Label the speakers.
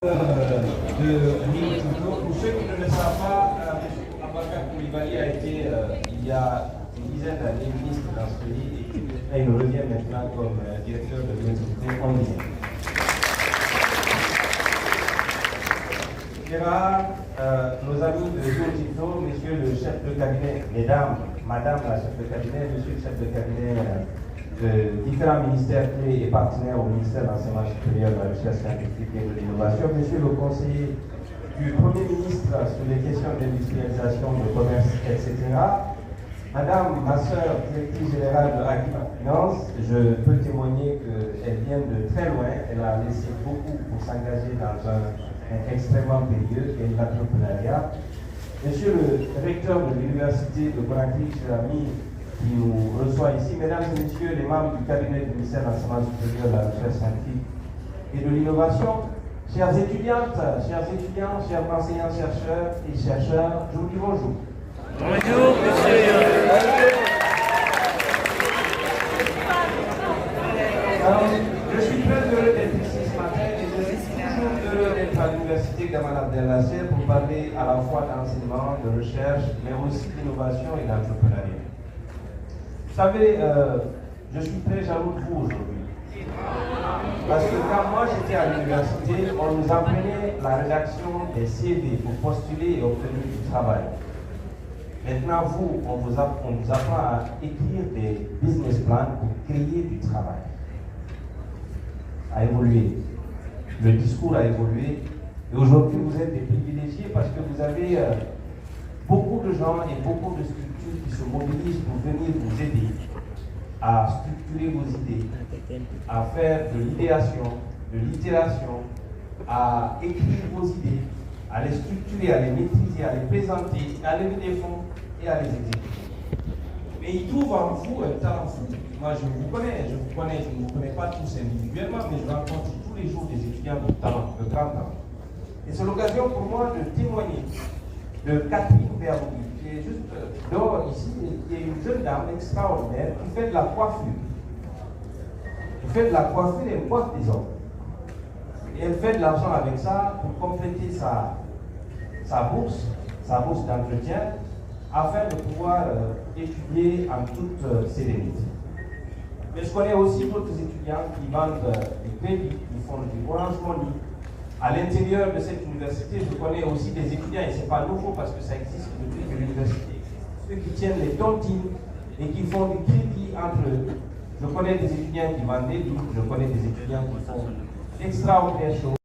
Speaker 1: Pour ceux qui ne le savent pas, M. Abakar Coulibaly a été, il y a une dizaine d'années, ministre dans ce pays et il revient maintenant comme directeur de l'université en Guinée. Nos amis de Rio, monsieur le chef de cabinet, mesdames, madame la chef de cabinet, monsieur le chef de cabinet de différents ministères clés et partenaires au ministère de l'Enseignement supérieur, de la recherche scientifique et de l'innovation, monsieur le conseiller du Premier ministre sur les questions d'industrialisation, de commerce, etc. Madame, ma sœur, directrice générale de Agripa Finance, je peux témoigner qu'elle vient de très loin, elle a laissé beaucoup pour s'engager dans un extrêmement périlleux et l'entrepreneuriat. Monsieur le recteur de l'université de Conakry, cher ami, qui nous reçoit ici, mesdames et messieurs les membres du cabinet du ministère de l'Enseignement supérieur, de la recherche scientifique et de l'innovation, chères étudiantes, chers étudiants, chers enseignants, chercheurs et chercheurs, je vous dis bonjour.
Speaker 2: Bonjour, monsieur.
Speaker 1: Je suis très heureux d'être ici ce matin et je suis toujours heureux d'être à l'université Gamal Abdel Nasser pour parler à la fois d'enseignement, de recherche, mais aussi d'innovation et d'entrepreneuriat. Vous savez, je suis très jaloux de vous aujourd'hui. Parce que quand moi j'étais à l'université, on nous apprenait la rédaction des CV pour postuler et obtenir du travail. Maintenant, vous, on vous apprend à écrire des business plans pour créer du travail. A évolué. Le discours a évolué. Et aujourd'hui, vous êtes des privilégiés parce que vous avez beaucoup de gens et beaucoup de structures qui se mobilisent pour venir vous aider à structurer vos idées, à faire de l'idéation, de l'itération, à écrire vos idées, à les structurer, à les maîtriser, à les présenter, à lever des fonds et à les exécuter. Mais ils trouvent en vous un talent fou. Moi, je ne vous connais pas tous individuellement, mais je rencontre tous les jours des étudiants de talent, de grand talent. Et c'est l'occasion pour moi de témoigner de Catherine Bergoui, qui est juste dehors ici, qui est une jeune dame extraordinaire qui fait de la coiffure. Elle fait de la coiffure et elle coiffe des hommes. Et elle fait de l'argent avec ça pour compléter sa bourse d'entretien, afin de pouvoir étudier en toute sérénité. Mais je connais aussi d'autres étudiants qui vendent des crédits, qui font du Orange Money. À l'intérieur de cette université, je connais aussi des étudiants, et ce n'est pas nouveau parce que ça existe depuis que l'université, ceux qui tiennent les tontines et qui font du crédit entre eux. Je connais des étudiants qui vendent des livres, je connais des étudiants qui font d'extraordinaires choses.